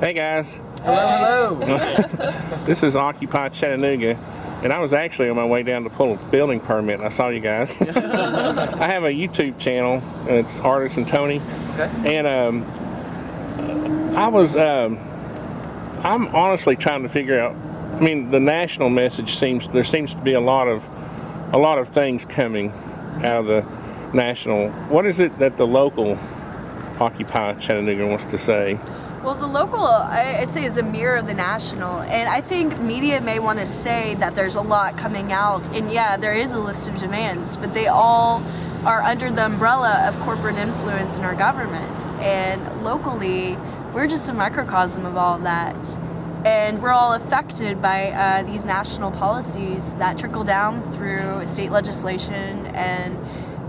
Hey guys. Hello. This is Occupy Chattanooga, and I was actually on my way down to pull a building permit, and I saw you guys. I have a YouTube channel, and it's ArtisanTony. Okay. And I'm honestly trying to figure out. I mean, the national message there seems to be a lot of things coming out of the national. What is it that the local Occupy Chattanooga wants to say? Well, the local, I'd say, is a mirror of the national, and I think media may want to say that there's a lot coming out, and yeah, there is a list of demands, but they all are under the umbrella of corporate influence in our government, and locally, we're just a microcosm of all of that, and we're all affected by these national policies that trickle down through state legislation and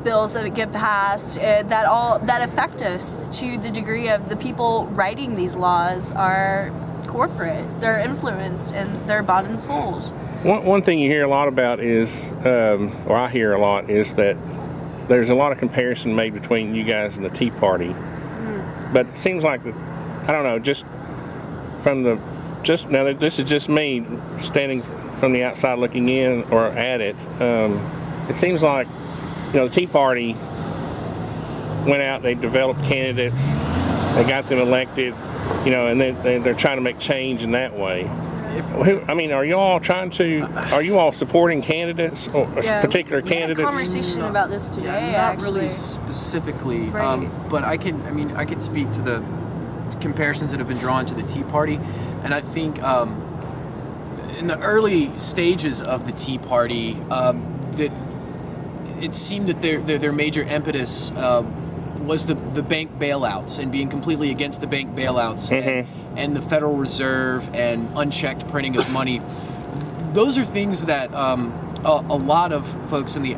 bills that get passed that affect us to the degree of the people writing these laws are corporate. They're influenced and they're bought and sold. One thing you hear a lot about is, or I hear a lot, is that there's a lot of comparison made between you guys and the Tea Party. But it seems like, I don't know, now this is just me standing from the outside looking in or at it. It seems like, the Tea Party went out, they developed candidates, they got them elected, and they're trying to make change in that way. Are you all supporting candidates or particular candidates? We had a conversation about this today, not actually. really specifically, Right. but I can speak to the comparisons that have been drawn to the Tea Party, and I think in the early stages of the Tea Party, it seemed that their major impetus was the bank bailouts and being completely against the bank bailouts and the Federal Reserve and unchecked printing of money. Those are things that a lot of folks in the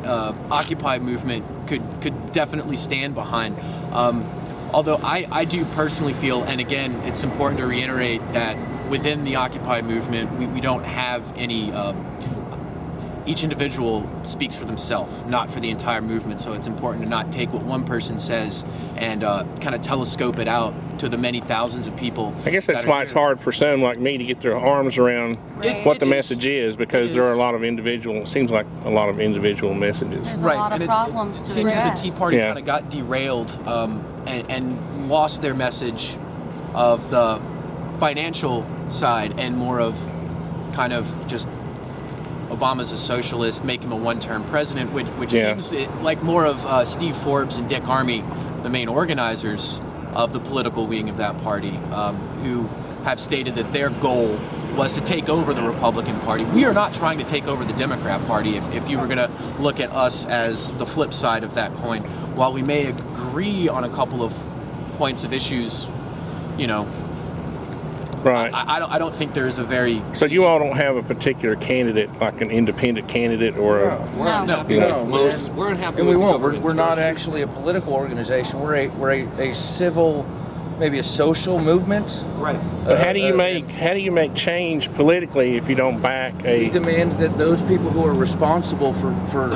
Occupy movement could definitely stand behind. Although I do personally feel, and again, it's important to reiterate that within the Occupy movement, we don't have any. Each individual speaks for themselves, not for the entire movement. So it's important to not take what one person says and kind of telescope it out to the many thousands of people. I guess that's why it's hard for some like me to get their arms around what the message is, because there are a lot of it seems like a lot of individual messages. There's a lot of problems to seems that the Tea Party Yeah. kind of got derailed and lost their message of the financial side and more of kind of just Obama's a socialist, make him a one-term president, which seems like more of Steve Forbes and Dick Armey, the main organizers of the political wing of that party, who have stated that their goal was to take over the Republican Party. We are not trying to take over the Democrat Party, if you were going to look at us as the flip side of that coin. While we may agree on a couple of points of issues, Right. I don't think there is a very... So you all don't have a particular candidate, like an independent candidate or We're unhappy and we won't. We're not actually a political organization. We're a civil, maybe a social movement. Right. But how do you make change politically if you don't back We demand that those people who are responsible for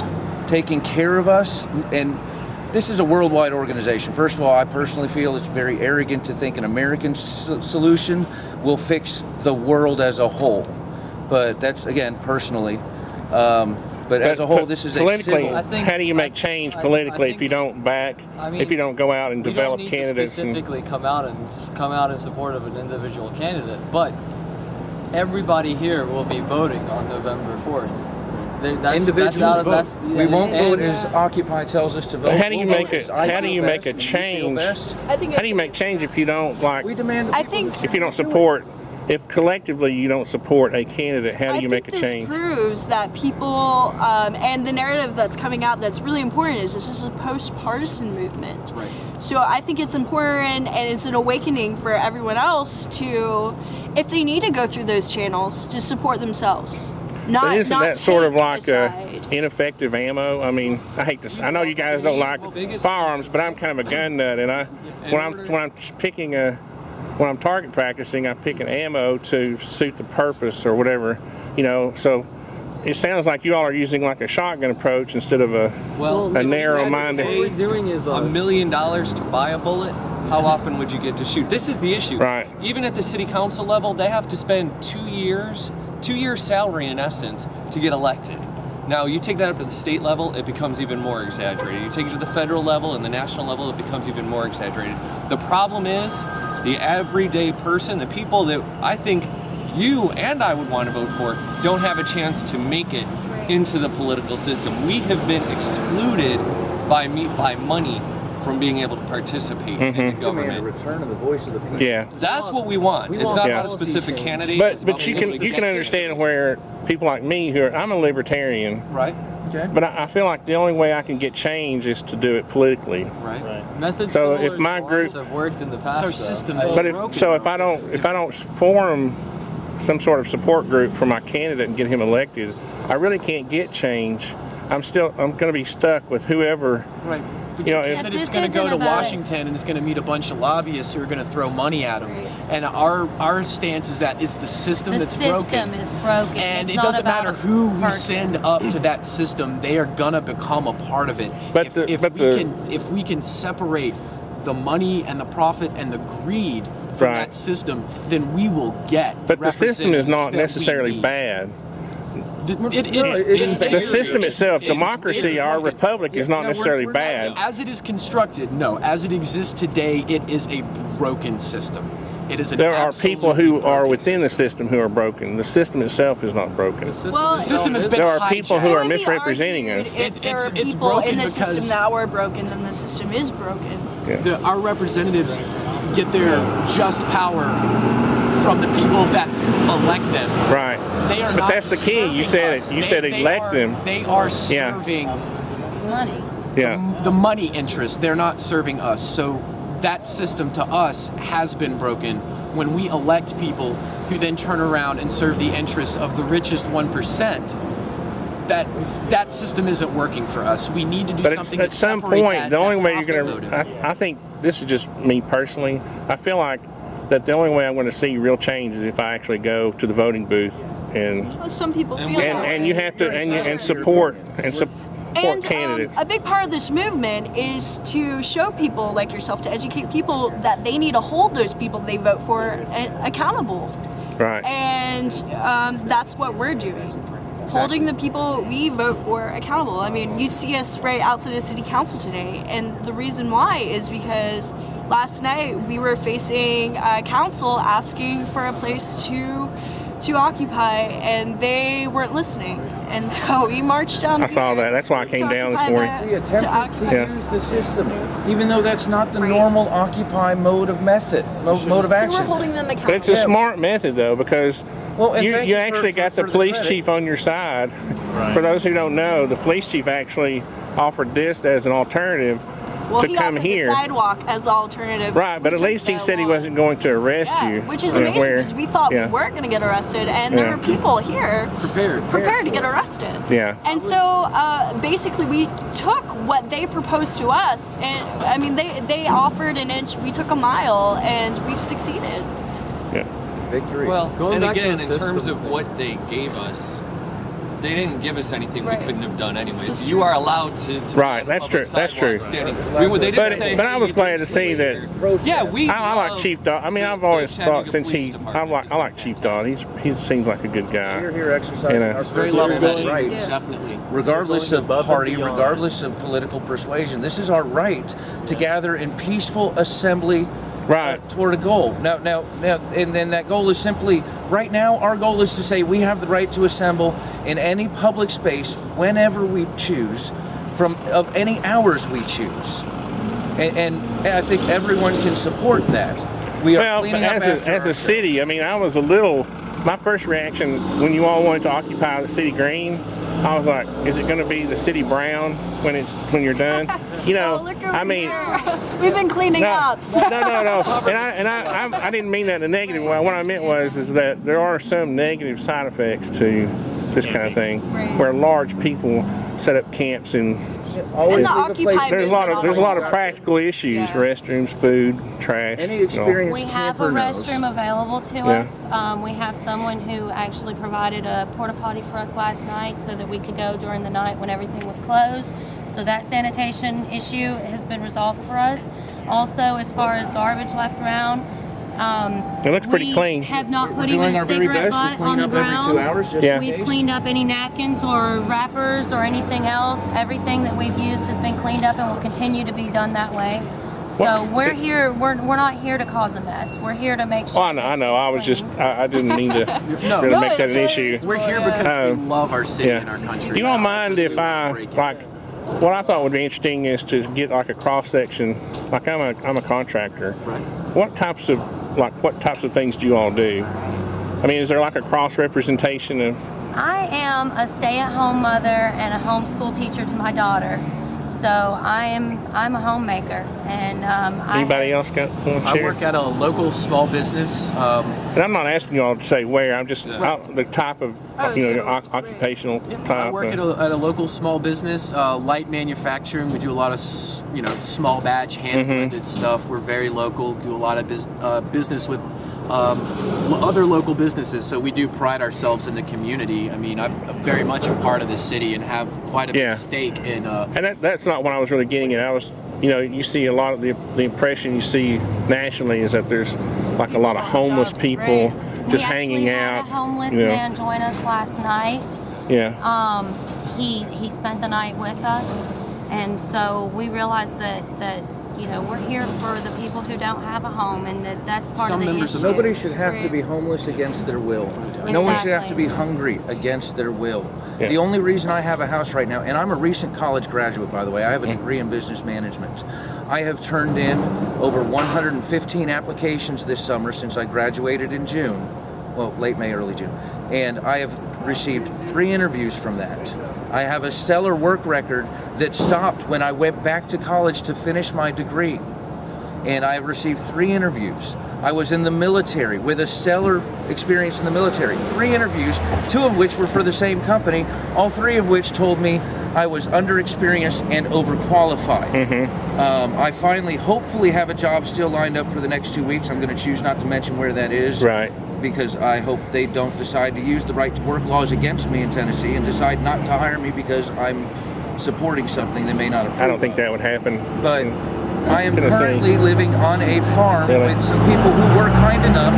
taking care of us, and this is a worldwide organization. First of all, I personally feel it's very arrogant to think an American solution will fix the world as a whole. But that's, again, personally. But as a whole, this is politically, a civil... how do you make change politically if you don't if you don't go out and develop candidates? We don't need to specifically come out in support of an individual candidate, but everybody here will be voting on November 4th. Individuals vote. We won't vote as Occupy tells us to vote. How do you make a change? I think How do you make change if you don't We demand that if you don't support? If collectively you don't support a candidate, how do you make a change? I think this proves that people, and the narrative that's coming out that's really important is this is a post-partisan movement. Right. So I think it's important, and it's an awakening for everyone else to, if they need to go through those channels, to support themselves. But isn't that sort of like a ineffective ammo? I mean, I know you guys don't like firearms, but I'm kind of a gun nut, and when I'm target practicing, I pick an ammo to suit the purpose or whatever, So it sounds like you all are using like a shotgun approach instead of a narrow-minded. What we're doing is $1 million to buy a bullet. how often would you get to shoot? This is the issue. Right. Even at the city council level, they have to spend 2 years, 2 years salary in essence, to get elected. Now, you take that up to the state level, it becomes even more exaggerated. You take it to the federal level and the national level, it becomes even more exaggerated. The problem is the everyday person, the people that I think you and I would want to vote for, don't have a chance to make it into the political system. We have been excluded by money from being able to participate in the government. A return of the voice of the people. Yeah. That's what we want. It's not about a specific candidate. It's But about you making can the understand where people like me I'm a libertarian, Right. Okay. but I feel like the only way I can get change is to do it politically. Right. Methods So similar if my to group- ours have worked in the past. It's our though. system. I- But Broken. if I don't form some sort of support group for my candidate and get him elected, I really can't get change. I'm going to be stuck with whoever. Right. But You your know, if- candidate's This going to go isn't to about- Washington and it's going to meet a bunch of lobbyists who are going to throw money at him. Right. And our stance is that it's the system The that's system broken. is broken. And It's it not doesn't about matter who we person. send up to that system; they are gonna become a part of it. But If we can separate the money and the profit and the greed from Right. that system, then we will get. But the system is not representatives that we necessarily need. bad. It's The system itself, it's democracy, our broken. republic, is not No, necessarily we're bad. As it is constructed, no. As it exists today, it is a broken system. It is an There are people who absolutely are broken within the system who are broken. The system itself is not broken. Well, The system has been There are people who hijacked. are It would be misrepresenting argued us. If there are It's people broken in the because- system that were broken, then the system is broken. Our representatives get their just power from the people that elect them. Right. They are But not that's the key. You serving said us. it. You said elect them. They are Yeah. serving money. Yeah. the money interest. They're not serving us. So that system to us has been broken when we elect people who then turn around and serve the interests of the richest 1%. That system isn't working for us. We need to do But something at to some separate point, that, the only that way you're profit going to, motive. I think this is just me personally, I feel like that the only way I'm going to see real change is if I actually go to the voting booth and Well, some people feel that and way. you have to and support support And candidates. a big part of this movement is to show people like yourself, to educate people that they need to hold those people they vote for accountable. Right. And that's what we're doing. Holding the people we vote for accountable. I mean, you see us right outside of city council today, and the reason why is because last night we were facing council asking for a place to occupy, and they weren't listening. And so we marched down. I saw here that. That's why I came to down this occupy morning. the- We attempted to occupy- Yeah. use the system, even though that's not the Right. normal Occupy mode of mode of So we're action. holding them But accountable. it's a smart method though, because Well, and you thank you for- actually got for the police credit. chief on your side. For those who don't know, the police chief actually offered this as an alternative Well, to he come offered here. the sidewalk as the alternative. Right, but We at took least he the said he walk. wasn't going to arrest Yeah, you. which is Yeah, amazing because we thought yeah. we weren't going to get arrested, and there Yeah. were people here Prepared. to get arrested. Yeah. And so basically, we took what they proposed to us, and I mean, they offered an inch, we took a mile, and we've succeeded. Yeah. Victory. Well, Going and back to again, the in terms system of thing. what they gave us, they didn't give us anything Right. we couldn't have done anyways. That's You true. are allowed to Right, be on that's public true, that's sidewalk true. Standing. They But- didn't say, but I hey, was you glad can to see stay that- here. Yeah, we. I like love Chief Dodd. I mean, the- I've always the thought Chattanooga since Police I Department. like It's Chief fantastic. Dodd. He seems like a good guy. We're here exercising You know. our Very First level-headed. Amendment rights. Definitely. Regardless Going of above and party, beyond. regardless of political persuasion, this is our right to gather in peaceful assembly Right. toward a goal. Now, and that goal is simply, right now, our goal is to say we have the right to assemble in any public space whenever we choose, of any hours we choose. And I think everyone can support that. We are Well, cleaning up after as a ourselves. city, I mean, I was a little. My first reaction when you all wanted to occupy the city green, I was like, "Is it going to be the city brown when you're done?" You know, Oh, look over I mean, here. We've been cleaning up. So. no. And I didn't mean that in a negative way. What I meant was that there are some negative side effects to this kind of thing, Right. where large people set up camps and And Always the leave a Occupy place. there's a lot of practical issues: Yeah. restrooms, food, trash. Any you know. experience We have a camper knows. restroom available to Yeah. us. We have someone who actually provided a porta potty for us last night so that we could go during the night when everything was closed. So that sanitation issue has been resolved for us. Also, as far as garbage left around, It looks pretty we clean. have not We're put even doing a our very cigarette best. We butt clean on the up every ground. 2 hours just Yeah. in We've case. cleaned up any napkins or wrappers or anything else. Everything that we've used has been cleaned up and will continue to be done that way. So What's- we're here. We're not here to cause a mess. We're here to make sure. Oh, I know. I know. that I it's was just. clean. I didn't mean to No. really No, make that an it's- issue. We're here because we Um, love our city Yeah. and our country. You don't not mind because if we I wanna break it. like? What I thought would be interesting is to get like a cross section. Like I'm a contractor. Right. What types of things do you all do? I mean, is there like a cross representation of? I am a stay-at-home mother and a homeschool teacher to my daughter. So I'm a homemaker, and Anybody else got one I share? work at a local small business. And I'm not asking you all to say where. I'm just the type of Oh, it's good. occupational I type. work at a local small business, light manufacturing. We do a lot of small batch, hand blended stuff. We're very local. Do a lot of business with other local businesses. So we do pride ourselves in the community. I mean, I'm very much a part of the city and have quite a big stake in. And that's not what I was really getting at. I was, you see a lot of the impression you see nationally is that there's like a lot of homeless jobs, people right. just we hanging actually out. had a homeless you know. man join us last night. Yeah. He spent the night with us, and so we realized that we're here for the people who don't have a home, and that's part Some of the members of issue. Nobody should have to be homeless against their will. No one should have to be hungry against their will. Yeah. The only reason I have a house right now, and I'm a recent college graduate, by the way, I have a degree in business management. I have turned in over 115 applications this summer since I graduated in June. Well, late May, early June. And I have received 3 interviews from that. I have a stellar work record that stopped when I went back to college to finish my degree. And I have received 3 interviews. I was in the military with a stellar experience in the military. 3 interviews, 2 of which were for the same company, all 3 of which told me I was underexperienced and overqualified. I finally, hopefully, have a job still lined up for the next 2 weeks. I'm going to choose not to mention where that is. Right. Because I hope they don't decide to use the right to work laws against me in Tennessee and decide not to hire me because I'm supporting something they may not approve. I don't think that would happen. But I am Tennessee. currently living on a farm Really? with some people who were kind enough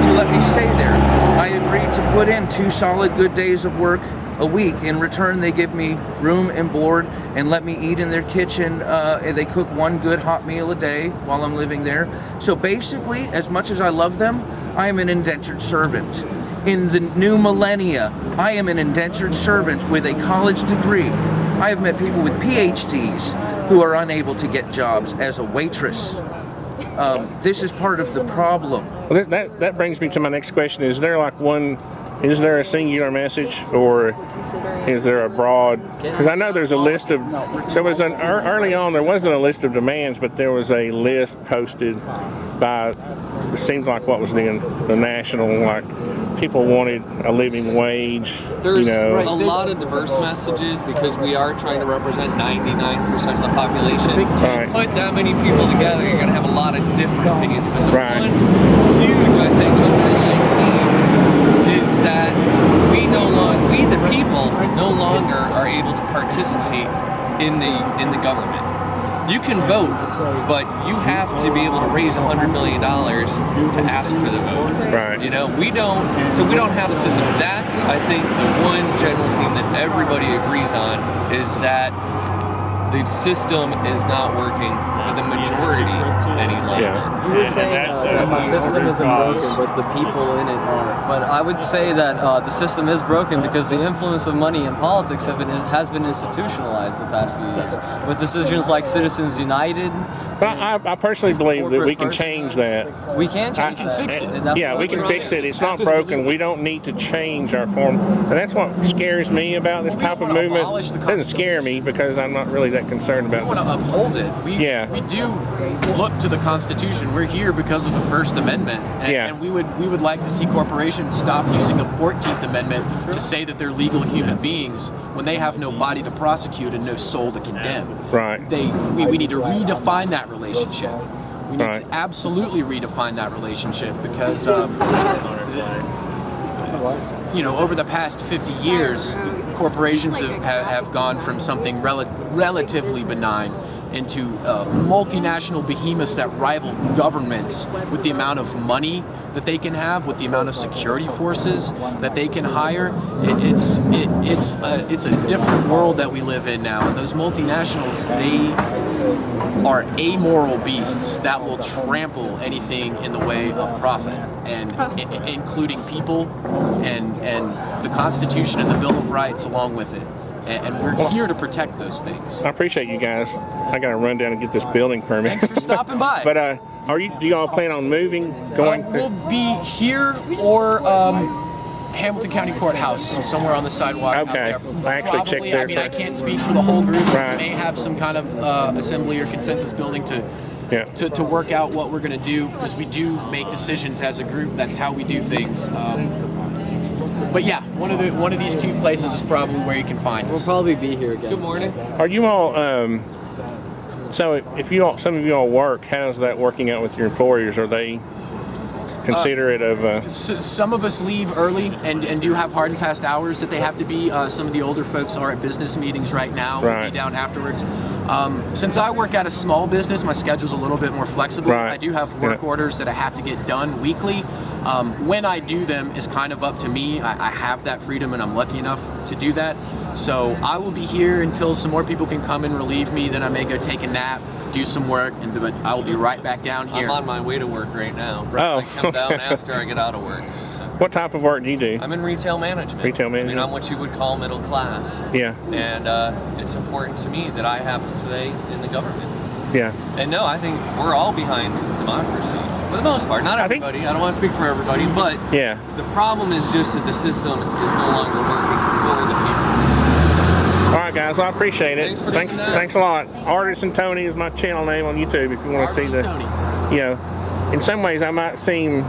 to let me stay there. I agreed to put in 2 solid good days of work a week. In return, they give me room and board and let me eat in their kitchen. They cook 1 good hot meal a day while I'm living there. So basically, as much as I love them, I am an indentured servant. In the new millennia, I am an indentured servant with a college degree. I have met people with PhDs who are unable to get jobs as a waitress. This is part of the problem. Well, that brings me to my next question. Is there a singular message, or is there a broad? Because I know there's a list of, early on there wasn't a list of demands, but there was a list posted by, it seems like what was the national, like people wanted a living wage. There's you know. a lot of diverse messages because we are trying to represent 99% of the population. Big tent. Put that many people together, you're going to have a lot of different opinions. But the Right. one huge, I think, underlying theme is that we the people, no longer are able to participate in the government. You can vote, but you have to be able to raise $100 million to ask for the vote. Right. We don't have a system. That's, I think, the one general theme that everybody agrees on is that the system is not working for the majority any longer. Yeah. You're saying that the system isn't broken, but the people in it are. But I would say that the system is broken because the influence of money in politics has been institutionalized the past few years with decisions like Citizens United. But I personally believe that we can change that. We can change can that. fix it. And that's Yeah, what we I'm can trying fix to it. It's not broken. We don't need to change our form. And that's what scares me about this type of wanna movement. abolish the It doesn't scare me because I'm not really that that concerned We about. want to uphold it. We do look to the Constitution. We're here because of the First Amendment, and we would like to see corporations stop using the 14th Amendment to say that they're legal human beings when they have no body to prosecute and no soul to condemn. Right. We need to redefine that relationship. We need to absolutely redefine that relationship because over the past 50 years, corporations have gone from something relatively benign into multinational behemoths that rival governments with the amount of money that they can have, with the amount of security forces that they can hire. It's a different world that we live in now, and those multinationals, they are amoral beasts that will trample anything in the way of profit, and including people and the Constitution and the Bill of Rights along with it. And we're here to protect those things. I appreciate you guys. I got to run down and get this building permit. Thanks for stopping by. But do you all plan on moving? We'll be here or Hamilton County Courthouse, somewhere on the sidewalk. Okay. Out there. I actually checked there. I mean, I can't speak for the whole group. Right. We may have some kind of assembly or consensus building to work out what we're going to do, because we do make decisions as a group. That's how we do things. But yeah, one of these two places is probably where you can find us. We'll probably be here again. Good morning. Are you all? So if some of you all work, how's that working out with your employers? Are they considerate of? Some of us leave early and do have hard and fast hours that they have to be. Some of the older folks are at business meetings right now. Right. We'll be down afterwards. Since I work at a small business, my schedule's a little bit more flexible. Right. I do have work orders that I have to get done weekly. When I do them is kind of up to me. I have that freedom and I'm lucky enough to do that. So I will be here until some more people can come and relieve me. Then I may go take a nap, do some work, but I will be right back down here. I'm on my way to work right now. Oh. I come down after I get out of work. So. What type of work do you do? I'm in retail management. Retail management. I mean, I'm what you would call middle class. Yeah. And it's important to me that I have today in the government. Yeah. And no, I think we're all behind democracy. For the most part, not everybody. I don't want to speak for everybody, but the problem is just that the system is no longer working for the people. All right, guys. Well, I appreciate it. Thanks a lot. ArtisanTony is my channel name on YouTube. If you want to see in some ways I might seem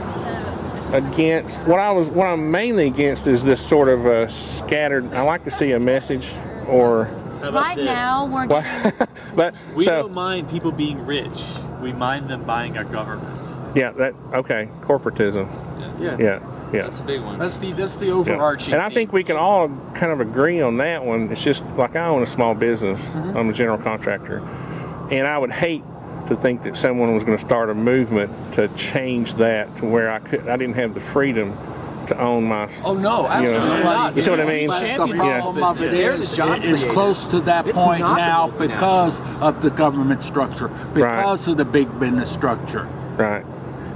against what I'm mainly against is this sort of scattered. I like to see a message or. Right now, we're getting. We don't mind people being rich. We mind them buying our government. Yeah. Corporatism. Yeah. That's a big one. That's the overarching. And I think we can all kind of agree on that one. It's just like I own a small business. I'm a general contractor, and I would hate to think that someone was going to start a movement to change that to where I didn't have the freedom to own my. Oh no, absolutely not. You see what I mean? It's close to that point now because of the government structure, because of the big business structure. Right.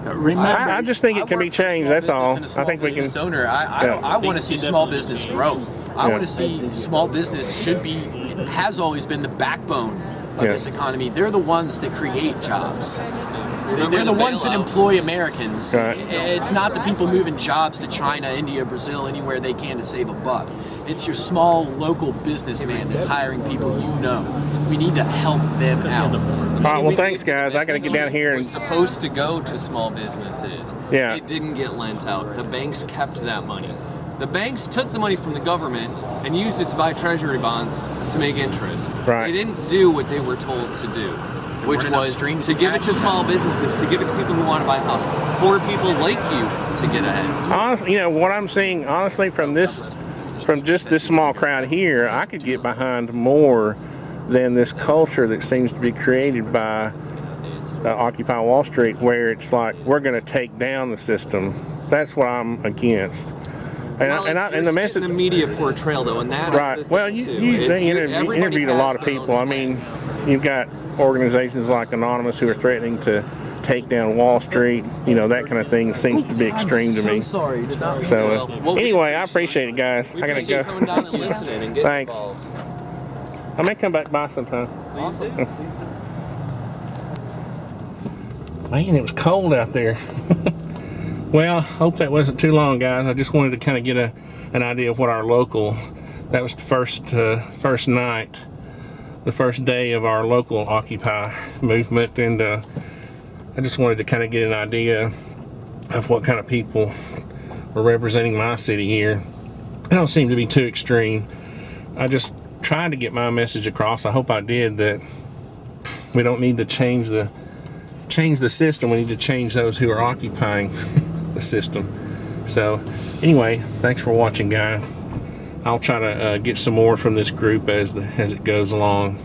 Remember, I just think it can be changed. That's all. I think we can. Owner, I want to see small business grow. I want to see small business has always been the backbone of this economy. They're the ones that create jobs. They're the ones that employ Americans. Right. It's not the people moving jobs to China, India, Brazil, anywhere they can to save a buck. It's your small local businessman that's hiring people you know. We need to help them out. All right, well, thanks, guys. I got to get down here. It was supposed to go to small businesses. Yeah. It didn't get lent out. The banks kept that money. The banks took the money from the government and used it to buy treasury bonds to make interest. Right. They didn't do what they were told to do, which was to give it to small businesses, to give it to people who want to buy a house, for people like you to get ahead. Honestly, what I'm seeing, honestly, from just this small crowd here, I could get behind more than this culture that seems to be created by Occupy Wall Street, where it's like we're going to take down the system. That's what I'm against. And the message, the media portrayal, though, and that right. Is the Well, thing, you interviewed a lot of people. I mean, you've got organizations like Anonymous who are threatening to take down Wall Street. That kind of thing seems to be extreme to me. Sorry. So anyway, I appreciate it, guys. We I gotta go. coming down and listening and getting Thanks. involved. I may come back by sometime. Please do. Man, it was cold out there. Well, hope that wasn't too long, guys. I just wanted to kind of get an idea of what our local. That was the first night the first day of our local Occupy movement, and I just wanted to kind of get an idea of what kind of people were representing my city here. I don't seem to be too extreme. I just tried to get my message across. I hope I did, that we don't need to change the system. We need to change those who are occupying the system. So anyway, thanks for watching, guys. I'll try to get some more from this group as it goes along.